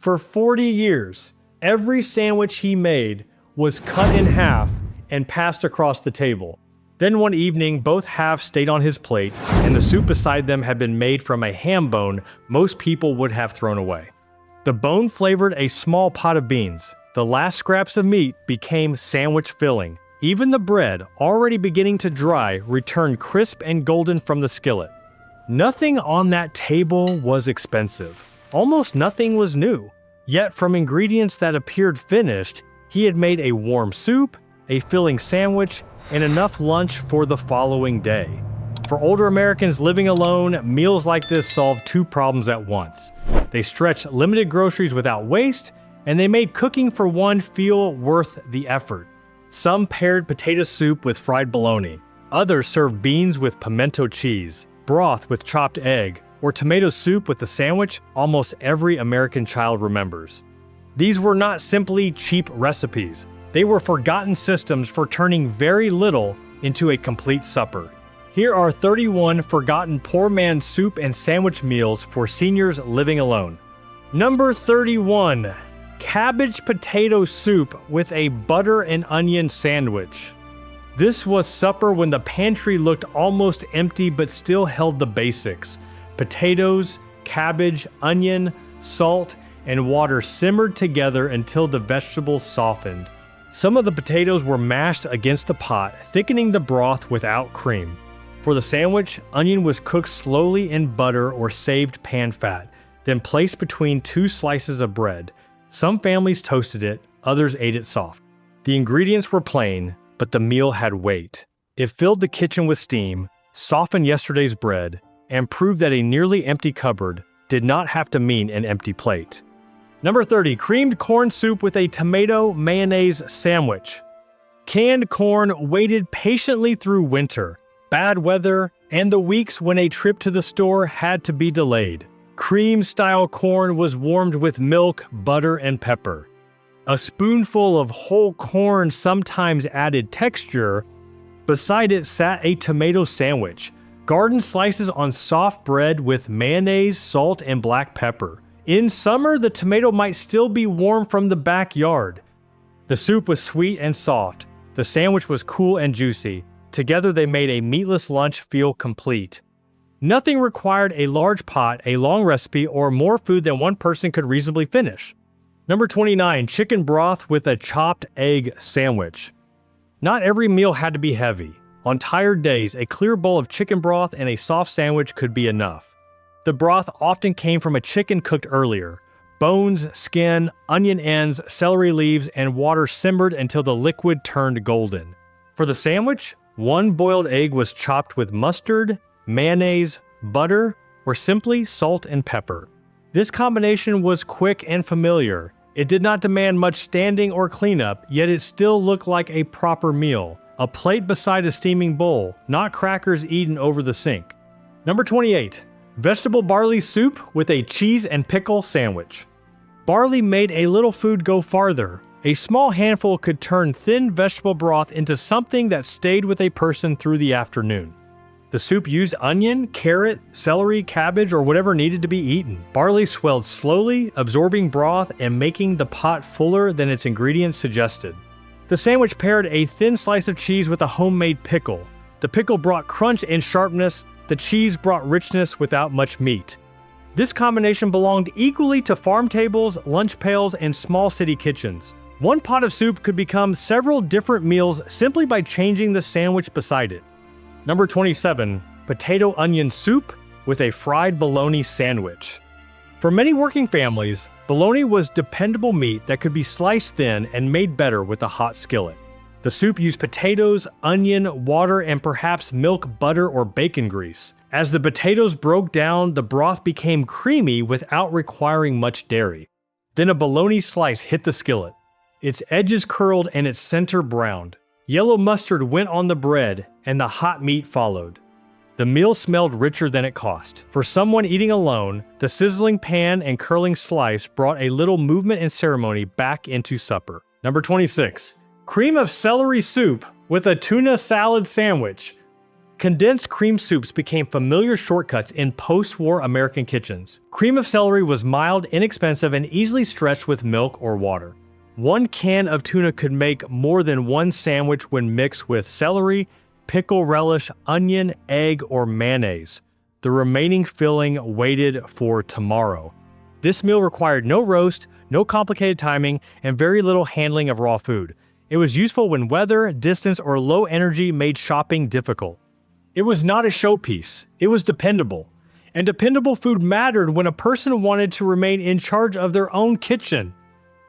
For 40 years, every sandwich he made was cut in half and passed across the table. Then one evening, both halves stayed on his plate, and the soup beside them had been made from a ham bone most people would have thrown away. The bone flavored a small pot of beans. The last scraps of meat became sandwich filling. Even the bread, already beginning to dry, returned crisp and golden from the skillet. Nothing on that table was expensive. Almost nothing was new. Yet from ingredients that appeared finished, he had made a warm soup, a filling sandwich, and enough lunch for the following day. For older Americans living alone, meals like this solved two problems at once. They stretched limited groceries without waste, and they made cooking for one feel worth the effort. Some paired potato soup with fried bologna. Others served beans with pimento cheese, broth with chopped egg, or tomato soup with the sandwich almost every American child remembers. These were not simply cheap recipes. They were forgotten systems for turning very little into a complete supper. Here are 31 forgotten poor man's soup and sandwich meals for seniors living alone. Number 31. Cabbage potato soup with a butter and onion sandwich. This was supper when the pantry looked almost empty but still held the basics. Potatoes, cabbage, onion, salt, and water simmered together until the vegetables softened. Some of the potatoes were mashed against the pot, thickening the broth without cream. For the sandwich, onion was cooked slowly in butter or saved pan fat, then placed between two slices of bread. Some families toasted it, others ate it soft. The ingredients were plain, but the meal had weight. It filled the kitchen with steam, softened yesterday's bread, and proved that a nearly empty cupboard did not have to mean an empty plate. Number 30. Creamed corn soup with a tomato mayonnaise sandwich. Canned corn waited patiently through winter, bad weather, and the weeks when a trip to the store had to be delayed. Cream-style corn was warmed with milk, butter, and pepper. A spoonful of whole corn sometimes added texture. Beside it sat a tomato sandwich, garden slices on soft bread with mayonnaise, salt, and black pepper. In summer, the tomato might still be warm from the backyard. The soup was sweet and soft. The sandwich was cool and juicy. Together they made a meatless lunch feel complete. Nothing required a large pot, a long recipe, or more food than one person could reasonably finish. Number 29. Chicken broth with a chopped egg sandwich. Not every meal had to be heavy. On tired days, a clear bowl of chicken broth and a soft sandwich could be enough. The broth often came from a chicken cooked earlier. Bones, skin, onion ends, celery leaves, and water simmered until the liquid turned golden. For the sandwich, one boiled egg was chopped with mustard, mayonnaise, butter, or simply salt and pepper. This combination was quick and familiar. It did not demand much standing or cleanup, yet it still looked like a proper meal. A plate beside a steaming bowl, not crackers eaten over the sink. Number 28. Vegetable barley soup with a cheese and pickle sandwich. Barley made a little food go farther. A small handful could turn thin vegetable broth into something that stayed with a person through the afternoon. The soup used onion, carrot, celery, cabbage, or whatever needed to be eaten. Barley swelled slowly, absorbing broth and making the pot fuller than its ingredients suggested. The sandwich paired a thin slice of cheese with a homemade pickle. The pickle brought crunch and sharpness. The cheese brought richness without much meat. This combination belonged equally to farm tables, lunch pails, and small city kitchens. One pot of soup could become several different meals simply by changing the sandwich beside it. Number 27. Potato onion soup with a fried bologna sandwich. For many working families, bologna was dependable meat that could be sliced thin and made better with a hot skillet. The soup used potatoes, onion, water, and perhaps milk, butter, or bacon grease. As the potatoes broke down, the broth became creamy without requiring much dairy. Then a bologna slice hit the skillet. Its edges curled and its center browned. Yellow mustard went on the bread, and the hot meat followed. The meal smelled richer than it cost. For someone eating alone, the sizzling pan and curling slice brought a little movement and ceremony back into supper. Number 26. Cream of celery soup with a tuna salad sandwich. Condensed cream soups became familiar shortcuts in post-war American kitchens. Cream of celery was mild, inexpensive, and easily stretched with milk or water. One can of tuna could make more than one sandwich when mixed with celery, pickle relish, onion, egg, or mayonnaise. The remaining filling waited for tomorrow. This meal required no roast, no complicated timing, and very little handling of raw food. It was useful when weather, distance, or low energy made shopping difficult. It was not a showpiece, it was dependable. And dependable food mattered when a person wanted to remain in charge of their own kitchen.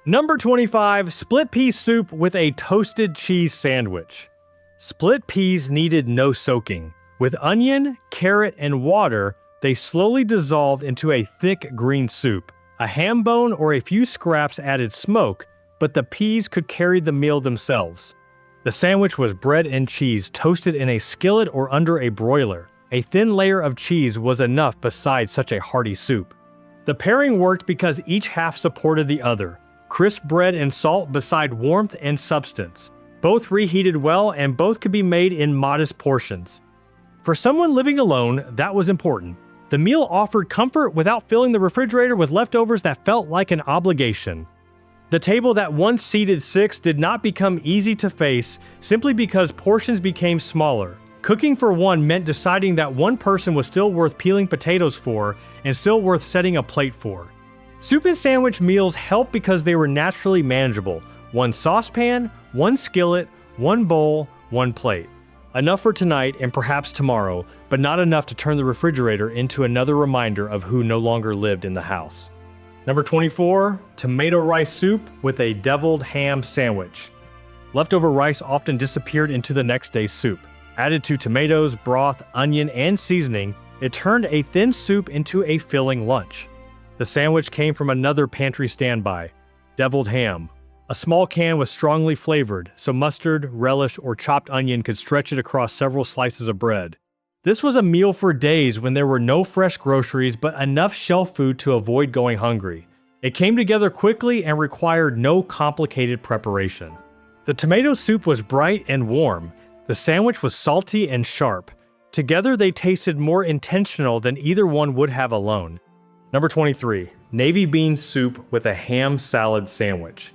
Number 25, split pea soup with a toasted cheese sandwich. Split peas needed no soaking. With onion, carrot, and water, they slowly dissolved into a thick green soup. A ham bone or a few scraps added smoke, but the peas could carry the meal themselves. The sandwich was bread and cheese toasted in a skillet or under a broiler. A thin layer of cheese was enough beside such a hearty soup. The pairing worked because each half supported the other. Crisp bread and salt beside warmth and substance. Both reheated well and both could be made in modest portions. For someone living alone, that was important. The meal offered comfort without filling the refrigerator with leftovers that felt like an obligation. The table that once seated 6 did not become easy to face simply because portions became smaller. Cooking for one meant deciding that one person was still worth peeling potatoes for and still worth setting a plate for. Soup and sandwich meals helped because they were naturally manageable. One saucepan, one skillet, one bowl, one plate. Enough for tonight and perhaps tomorrow, but not enough to turn the refrigerator into another reminder of who no longer lived in the house. Number 24, tomato rice soup with a deviled ham sandwich. Leftover rice often disappeared into the next day's soup. Added to tomatoes, broth, onion, and seasoning, it turned a thin soup into a filling lunch. The sandwich came from another pantry standby, deviled ham. A small can was strongly flavored, so mustard, relish, or chopped onion could stretch it across several slices of bread. This was a meal for days when there were no fresh groceries but enough shelf food to avoid going hungry. It came together quickly and required no complicated preparation. The tomato soup was bright and warm. The sandwich was salty and sharp. Together they tasted more intentional than either one would have alone. Number 23, navy bean soup with a ham salad sandwich.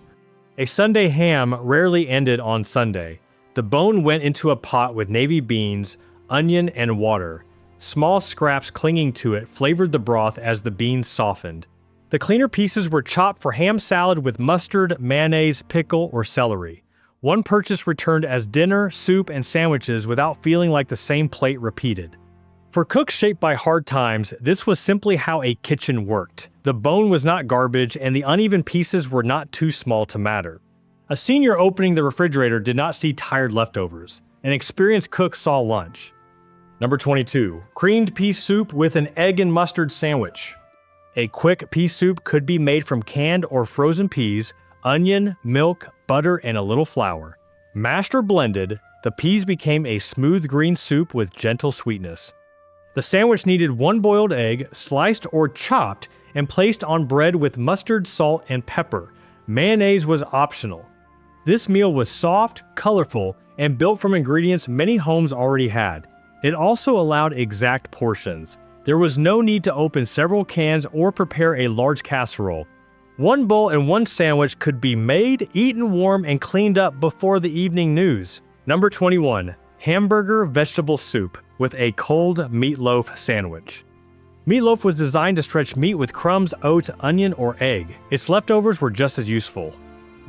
A Sunday ham rarely ended on Sunday. The bone went into a pot with navy beans, onion, and water. Small scraps clinging to it flavored the broth as the beans softened. The cleaner pieces were chopped for ham salad with mustard, mayonnaise, pickle, or celery. One purchase returned as dinner, soup, and sandwiches without feeling like the same plate repeated. For cooks shaped by hard times, this was simply how a kitchen worked. The bone was not garbage, and the uneven pieces were not too small to matter. A senior opening the refrigerator did not see tired leftovers. An experienced cook saw lunch. Number 22, creamed pea soup with an egg and mustard sandwich. A quick pea soup could be made from canned or frozen peas, onion, milk, butter, and a little flour. Mashed or blended, the peas became a smooth green soup with gentle sweetness. The sandwich needed one boiled egg, sliced or chopped, and placed on bread with mustard, salt, and pepper. Mayonnaise was optional. This meal was soft, colorful, and built from ingredients many homes already had. It also allowed exact portions. There was no need to open several cans or prepare a large casserole. One bowl and one sandwich could be made, eaten warm, and cleaned up before the evening news. Number 21, hamburger vegetable soup with a cold meatloaf sandwich. Meatloaf was designed to stretch meat with crumbs, oats, onion, or egg. Its leftovers were just as useful.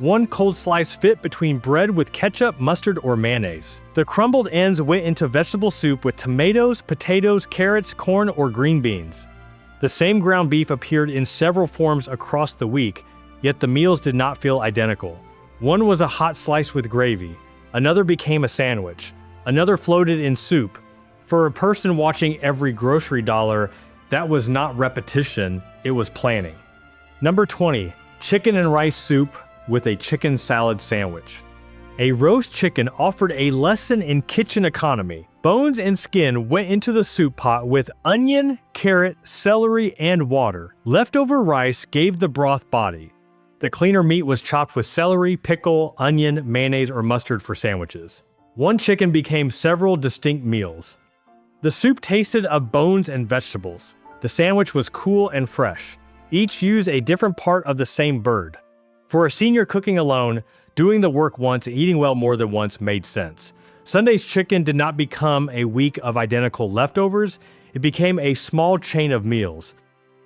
One cold slice fit between bread with ketchup, mustard, or mayonnaise. The crumbled ends went into vegetable soup with tomatoes, potatoes, carrots, corn, or green beans. The same ground beef appeared in several forms across the week, yet the meals did not feel identical. One was a hot slice with gravy. Another became a sandwich. Another floated in soup. For a person watching every grocery dollar, that was not repetition, it was planning. Number 20, chicken and rice soup with a chicken salad sandwich. A roast chicken offered a lesson in kitchen economy. Bones and skin went into the soup pot with onion, carrot, celery, and water. Leftover rice gave the broth body. The cleaner meat was chopped with celery, pickle, onion, mayonnaise, or mustard for sandwiches. One chicken became several distinct meals. The soup tasted of bones and vegetables. The sandwich was cool and fresh. Each used a different part of the same bird. For a senior cooking alone, doing the work once and eating well more than once made sense. Sunday's chicken did not become a week of identical leftovers, it became a small chain of meals.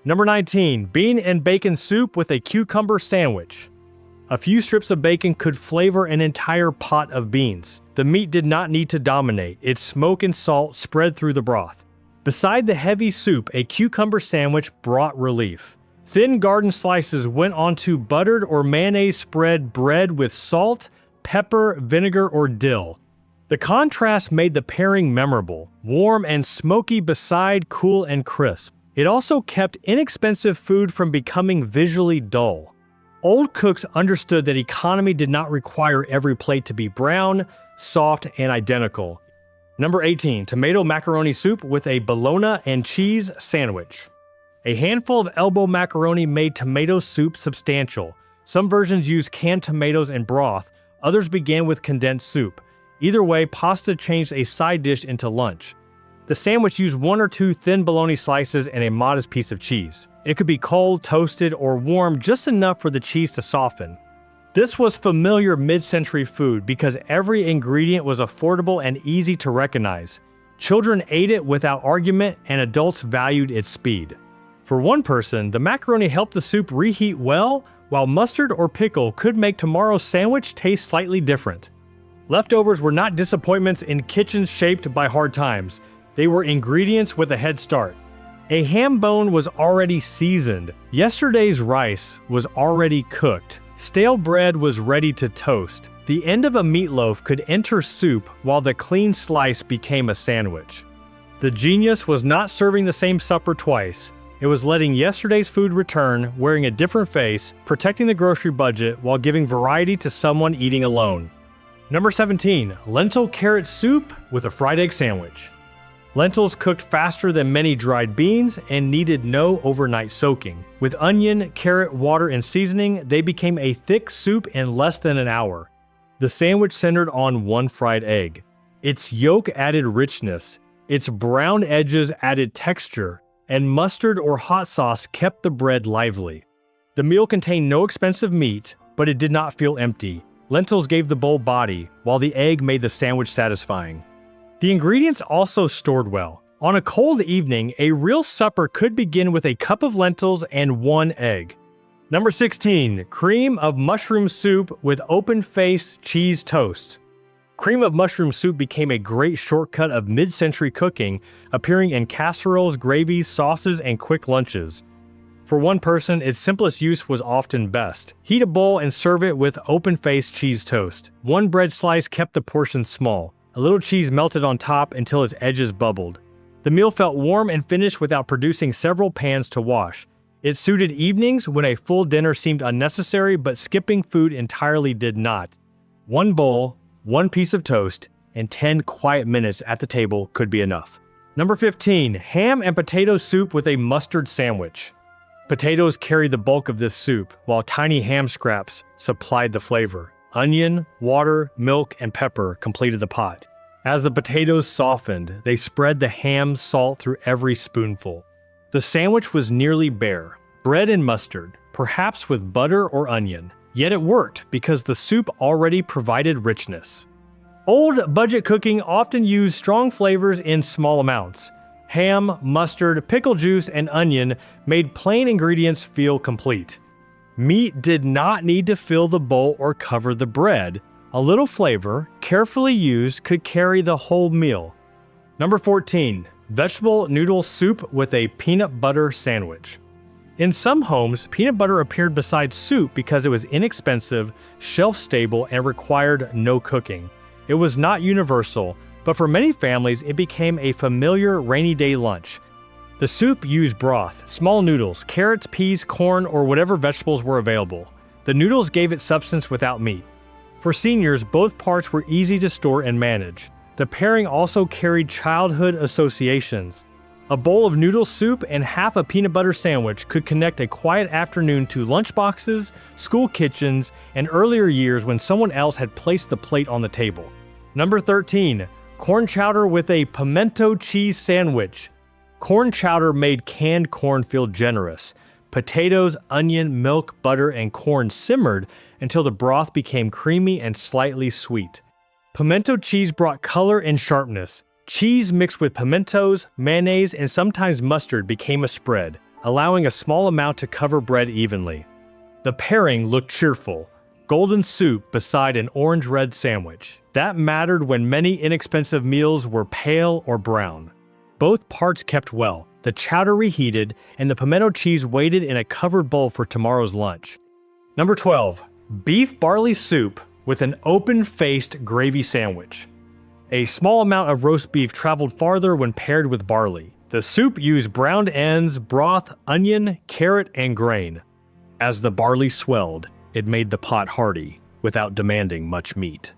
Number 19, bean and bacon soup with a cucumber sandwich. A few strips of bacon could flavor an entire pot of beans. The meat did not need to dominate, its smoke and salt spread through the broth. Beside the heavy soup, a cucumber sandwich brought relief. Thin garden slices went onto buttered or mayonnaise-spread bread with salt, pepper, vinegar, or dill. The contrast made the pairing memorable, warm and smoky beside cool and crisp. It also kept inexpensive food from becoming visually dull. Old cooks understood that economy did not require every plate to be brown, soft, and identical. Number 18, tomato macaroni soup with a bologna and cheese sandwich. A handful of elbow macaroni made tomato soup substantial. Some versions used canned tomatoes and broth, others began with condensed soup. Either way, pasta changed a side dish into lunch. The sandwich used 1 or 2 thin bologna slices and a modest piece of cheese. It could be cold, toasted, or warm, just enough for the cheese to soften. This was familiar mid-century food because every ingredient was affordable and easy to recognize. Children ate it without argument, and adults valued its speed. For one person, the macaroni helped the soup reheat well, while mustard or pickle could make tomorrow's sandwich taste slightly different. Leftovers were not disappointments in kitchens shaped by hard times. They were ingredients with a head start. A ham bone was already seasoned. Yesterday's rice was already cooked. Stale bread was ready to toast. The end of a meatloaf could enter soup while the clean slice became a sandwich. The genius was not serving the same supper twice. It was letting yesterday's food return, wearing a different face, protecting the grocery budget while giving variety to someone eating alone. Number 17, lentil carrot soup with a fried egg sandwich. Lentils cooked faster than many dried beans and needed no overnight soaking. With onion, carrot, water, and seasoning, they became a thick soup in less than an hour. The sandwich centered on one fried egg. Its yolk added richness, its brown edges added texture, and mustard or hot sauce kept the bread lively. The meal contained no expensive meat, but it did not feel empty. Lentils gave the bowl body, while the egg made the sandwich satisfying. The ingredients also stored well. On a cold evening, a real supper could begin with a cup of lentils and 1 egg. Number 16, cream of mushroom soup with open-faced cheese toast. Cream of mushroom soup became a great shortcut of mid-century cooking, appearing in casseroles, gravies, sauces, and quick lunches. For one person, its simplest use was often best. Heat a bowl and serve it with open-faced cheese toast. 1 bread slice kept the portion small. A little cheese melted on top until its edges bubbled. The meal felt warm and finished without producing several pans to wash. It suited evenings when a full dinner seemed unnecessary, but skipping food entirely did not. 1 bowl, 1 piece of toast, and 10 quiet minutes at the table could be enough. Number 15, ham and potato soup with a mustard sandwich. Potatoes carried the bulk of this soup, while tiny ham scraps supplied the flavor. Onion, water, milk, and pepper completed the pot. As the potatoes softened, they spread the ham salt through every spoonful. The sandwich was nearly bare, bread and mustard, perhaps with butter or onion. Yet it worked because the soup already provided richness. Old budget cooking often used strong flavors in small amounts. Ham, mustard, pickle juice, and onion made plain ingredients feel complete. Meat did not need to fill the bowl or cover the bread. A little flavor, carefully used, could carry the whole meal. Number 14, vegetable noodle soup with a peanut butter sandwich. In some homes, peanut butter appeared beside soup because it was inexpensive, shelf-stable, and required no cooking. It was not universal, but for many families, it became a familiar rainy day lunch. The soup used broth, small noodles, carrots, peas, corn, or whatever vegetables were available. The noodles gave it substance without meat. For seniors, both parts were easy to store and manage. The pairing also carried childhood associations. A bowl of noodle soup and half a peanut butter sandwich could connect a quiet afternoon to lunchboxes, school kitchens, and earlier years when someone else had placed the plate on the table. Number 13, Corn chowder with a pimento cheese sandwich. Corn chowder made canned corn feel generous. Potatoes, onion, milk, butter, and corn simmered until the broth became creamy and slightly sweet. Pimento cheese brought color and sharpness. Cheese mixed with pimentos, mayonnaise, and sometimes mustard became a spread, allowing a small amount to cover bread evenly. The pairing looked cheerful. Golden soup beside an orange-red sandwich. That mattered when many inexpensive meals were pale or brown. Both parts kept well. The chowder reheated, and the pimento cheese waited in a covered bowl for tomorrow's lunch. Number 12. Beef barley soup with an open-faced gravy sandwich. A small amount of roast beef traveled farther when paired with barley. The soup used browned ends, broth, onion, carrot, and grain. As the barley swelled, it made the pot hearty, without demanding much meat.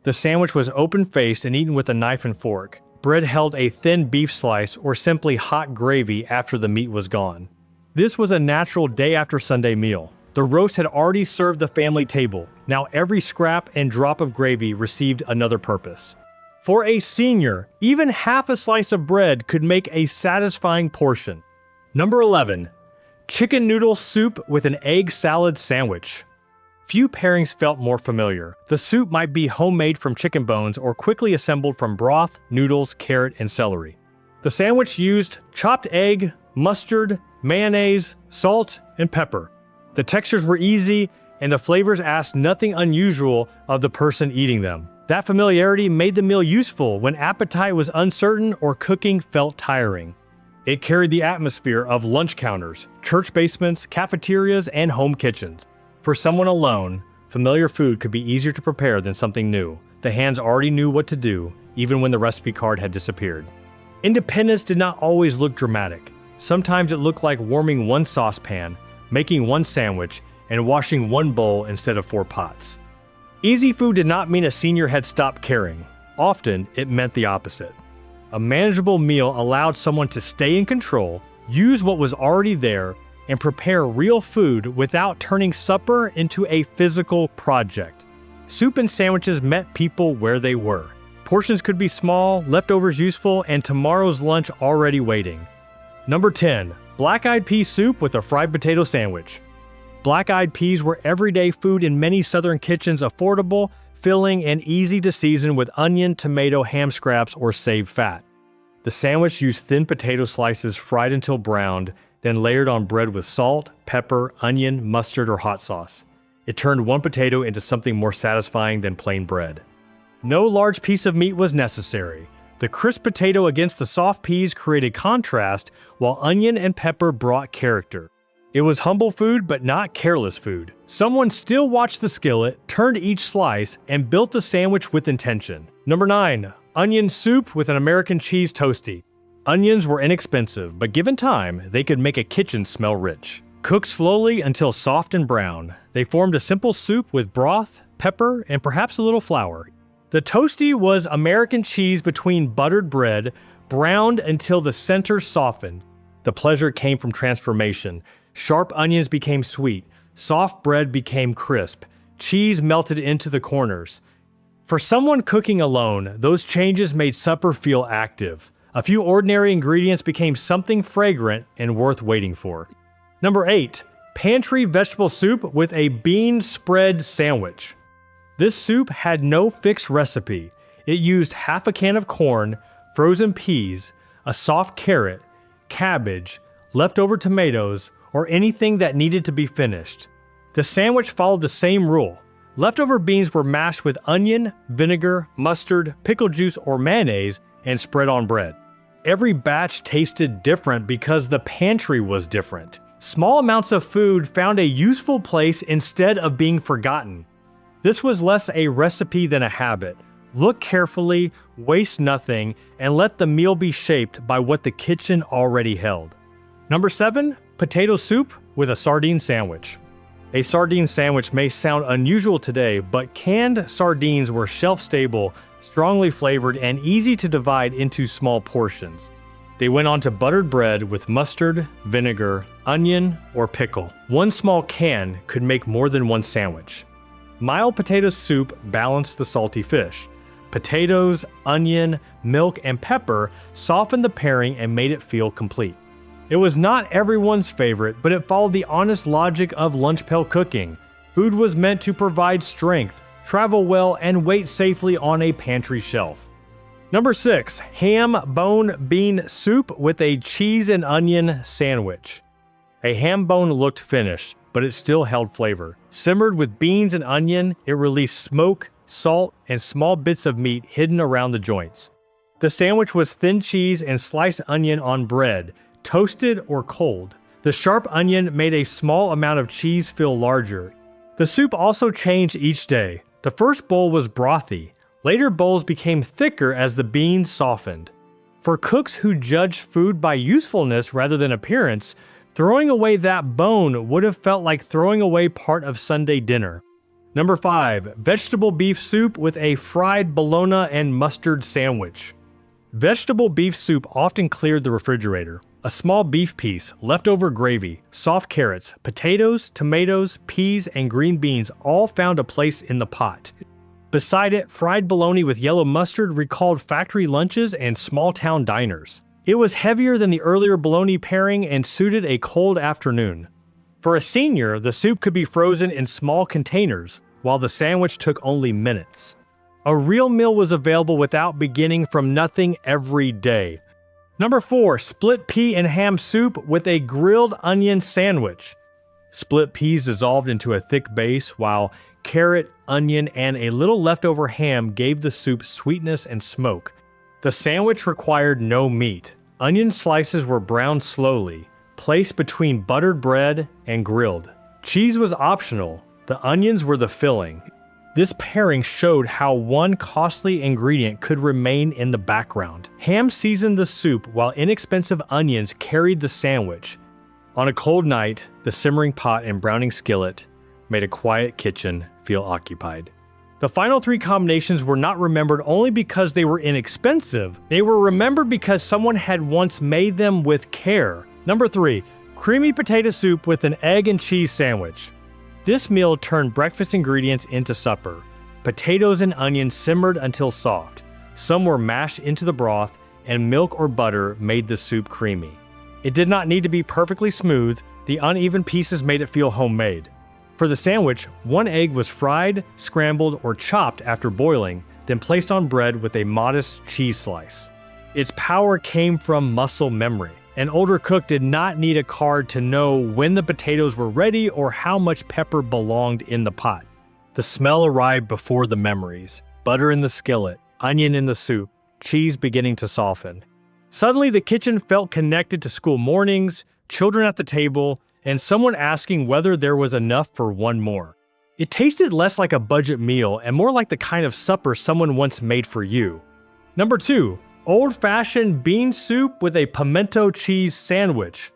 The sandwich was open-faced and eaten with a knife and fork. Bread held a thin beef slice or simply hot gravy after the meat was gone. This was a natural day-after-Sunday meal. The roast had already served the family table. Now every scrap and drop of gravy received another purpose. For a senior, even half a slice of bread could make a satisfying portion. Number 11. Chicken noodle soup with an egg salad sandwich. Few pairings felt more familiar. The soup might be homemade from chicken bones or quickly assembled from broth, noodles, carrot, and celery. The sandwich used chopped egg, mustard, mayonnaise, salt, and pepper. The textures were easy, and the flavors asked nothing unusual of the person eating them. That familiarity made the meal useful when appetite was uncertain or cooking felt tiring. It carried the atmosphere of lunch counters, church basements, cafeterias, and home kitchens. For someone alone, familiar food could be easier to prepare than something new. The hands already knew what to do, even when the recipe card had disappeared. Independence did not always look dramatic. Sometimes it looked like warming one saucepan, making one sandwich, and washing one bowl instead of 4 pots. Easy food did not mean a senior had stopped caring. Often, it meant the opposite. A manageable meal allowed someone to stay in control, use what was already there, and prepare real food without turning supper into a physical project. Soup and sandwiches met people where they were. Portions could be small, leftovers useful, and tomorrow's lunch already waiting. Number 10. Black-eyed pea soup with a fried potato sandwich. Black-eyed peas were everyday food in many southern kitchens, affordable, filling, and easy to season with onion, tomato, ham scraps, or saved fat. The sandwich used thin potato slices fried until browned, then layered on bread with salt, pepper, onion, mustard, or hot sauce. It turned one potato into something more satisfying than plain bread. No large piece of meat was necessary. The crisp potato against the soft peas created contrast, while onion and pepper brought character. It was humble food, but not careless food. Someone still watched the skillet, turned each slice, and built the sandwich with intention. Number 9. Onion soup with an American cheese toastie. Onions were inexpensive, but given time, they could make a kitchen smell rich. Cooked slowly until soft and brown, they formed a simple soup with broth, pepper, and perhaps a little flour. The toastie was American cheese between buttered bread, browned until the center softened. The pleasure came from transformation. Sharp onions became sweet, soft bread became crisp, cheese melted into the corners. For someone cooking alone, those changes made supper feel active. A few ordinary ingredients became something fragrant and worth waiting for. Number 8. Pantry vegetable soup with a bean spread sandwich. This soup had no fixed recipe. It used half a can of corn, frozen peas, a soft carrot, cabbage, leftover tomatoes, or anything that needed to be finished. The sandwich followed the same rule. Leftover beans were mashed with onion, vinegar, mustard, pickle juice, or mayonnaise and spread on bread. Every batch tasted different because the pantry was different. Small amounts of food found a useful place instead of being forgotten. This was less a recipe than a habit. Look carefully, waste nothing, and let the meal be shaped by what the kitchen already held. Number 7. Potato soup with a sardine sandwich. A sardine sandwich may sound unusual today, but canned sardines were shelf-stable, strongly flavored, and easy to divide into small portions. They went onto buttered bread with mustard, vinegar, onion, or pickle. One small can could make more than one sandwich. Mild potato soup balanced the salty fish. Potatoes, onion, milk, and pepper softened the pairing and made it feel complete. It was not everyone's favorite, but it followed the honest logic of lunch pail cooking. Food was meant to provide strength, travel well, and wait safely on a pantry shelf. Number 6, ham bone bean soup with a cheese and onion sandwich. A ham bone looked finished, but it still held flavor. Simmered with beans and onion, it released smoke, salt, and small bits of meat hidden around the joints. The sandwich was thin cheese and sliced onion on bread, toasted or cold. The sharp onion made a small amount of cheese feel larger. The soup also changed each day. The first bowl was brothy. Later bowls became thicker as the beans softened. For cooks who judged food by usefulness rather than appearance, throwing away that bone would have felt like throwing away part of Sunday dinner. Number 5, vegetable beef soup with a fried bologna and mustard sandwich. Vegetable beef soup often cleared the refrigerator. A small beef piece, leftover gravy, soft carrots, potatoes, tomatoes, peas, and green beans all found a place in the pot. Beside it, fried bologna with yellow mustard recalled factory lunches and small-town diners. It was heavier than the earlier bologna pairing and suited a cold afternoon. For a senior, the soup could be frozen in small containers, while the sandwich took only minutes. A real meal was available without beginning from nothing every day. Number 4, split pea and ham soup with a grilled onion sandwich. Split peas dissolved into a thick base, while carrot, onion, and a little leftover ham gave the soup sweetness and smoke. The sandwich required no meat. Onion slices were browned slowly, placed between buttered bread and grilled. Cheese was optional. The onions were the filling. This pairing showed how one costly ingredient could remain in the background. Ham seasoned the soup while inexpensive onions carried the sandwich. On a cold night, the simmering pot and browning skillet made a quiet kitchen feel occupied. The final 3 combinations were not remembered only because they were inexpensive. They were remembered because someone had once made them with care. Number 3, creamy potato soup with an egg and cheese sandwich. This meal turned breakfast ingredients into supper. Potatoes and onions simmered until soft. Some were mashed into the broth, and milk or butter made the soup creamy. It did not need to be perfectly smooth. The uneven pieces made it feel homemade. For the sandwich, 1 egg was fried, scrambled, or chopped after boiling, then placed on bread with a modest cheese slice. Its power came from muscle memory. An older cook did not need a card to know when the potatoes were ready or how much pepper belonged in the pot. The smell arrived before the memories. Butter in the skillet, onion in the soup, cheese beginning to soften. Suddenly, the kitchen felt connected to school mornings, children at the table, and someone asking whether there was enough for one more. It tasted less like a budget meal and more like the kind of supper someone once made for you. Number 2, old-fashioned bean soup with a pimento cheese sandwich.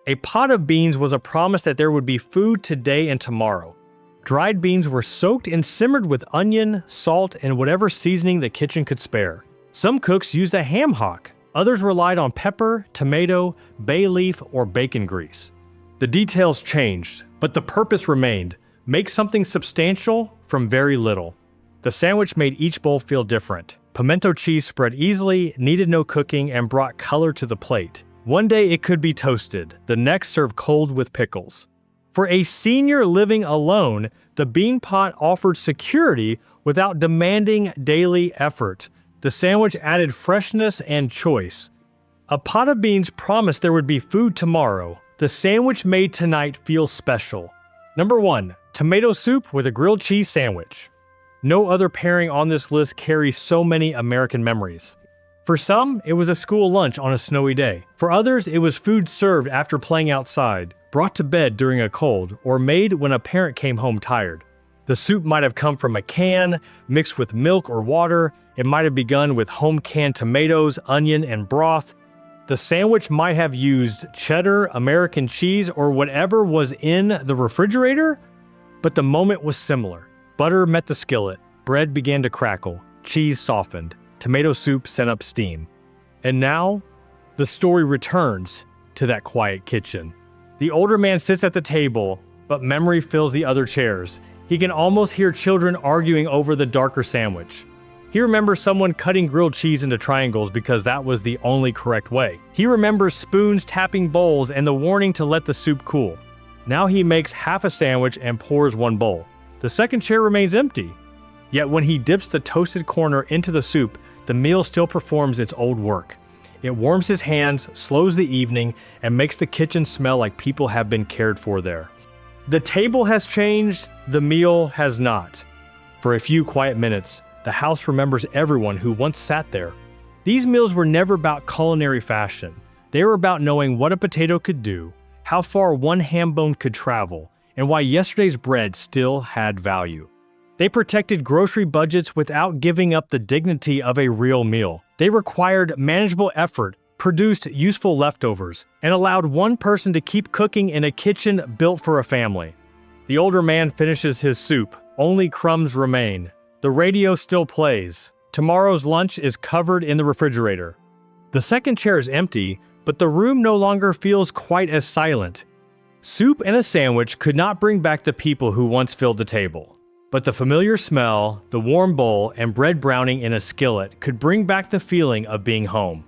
A pot of beans was a promise that there would be food today and tomorrow. Dried beans were soaked and simmered with onion, salt, and whatever seasoning the kitchen could spare. Some cooks used a ham hock. Others relied on pepper, tomato, bay leaf, or bacon grease. The details changed, but the purpose remained: make something substantial from very little. The sandwich made each bowl feel different. Pimento cheese spread easily, needed no cooking, and brought color to the plate. One day it could be toasted, the next served cold with pickles. For a senior living alone, the bean pot offered security without demanding daily effort. The sandwich added freshness and choice. A pot of beans promised there would be food tomorrow. The sandwich made tonight feel special. Number 1, tomato soup with a grilled cheese sandwich. No other pairing on this list carries so many American memories. For some, it was a school lunch on a snowy day. For others, it was food served after playing outside, brought to bed during a cold, or made when a parent came home tired. The soup might have come from a can, mixed with milk or water. It might have begun with home-canned tomatoes, onion, and broth. The sandwich might have used cheddar, American cheese, or whatever was in the refrigerator, but the moment was similar. Butter met the skillet, bread began to crackle, cheese softened, tomato soup sent up steam. And now, the story returns to that quiet kitchen. The older man sits at the table, but memory fills the other chairs. He can almost hear children arguing over the darker sandwich. He remembers someone cutting grilled cheese into triangles because that was the only correct way. He remembers spoons tapping bowls and the warning to let the soup cool. Now he makes half a sandwich and pours one bowl. The second chair remains empty. Yet when he dips the toasted corner into the soup, the meal still performs its old work. It warms his hands, slows the evening, and makes the kitchen smell like people have been cared for there. The table has changed, the meal has not. For a few quiet minutes, the house remembers everyone who once sat there. These meals were never about culinary fashion. They were about knowing what a potato could do, how far one ham bone could travel, and why yesterday's bread still had value. They protected grocery budgets without giving up the dignity of a real meal. They required manageable effort, produced useful leftovers, and allowed one person to keep cooking in a kitchen built for a family. The older man finishes his soup. Only crumbs remain. The radio still plays. Tomorrow's lunch is covered in the refrigerator. The second chair is empty, but the room no longer feels quite as silent. Soup and a sandwich could not bring back the people who once filled the table. But the familiar smell, the warm bowl, and bread browning in a skillet could bring back the feeling of being home.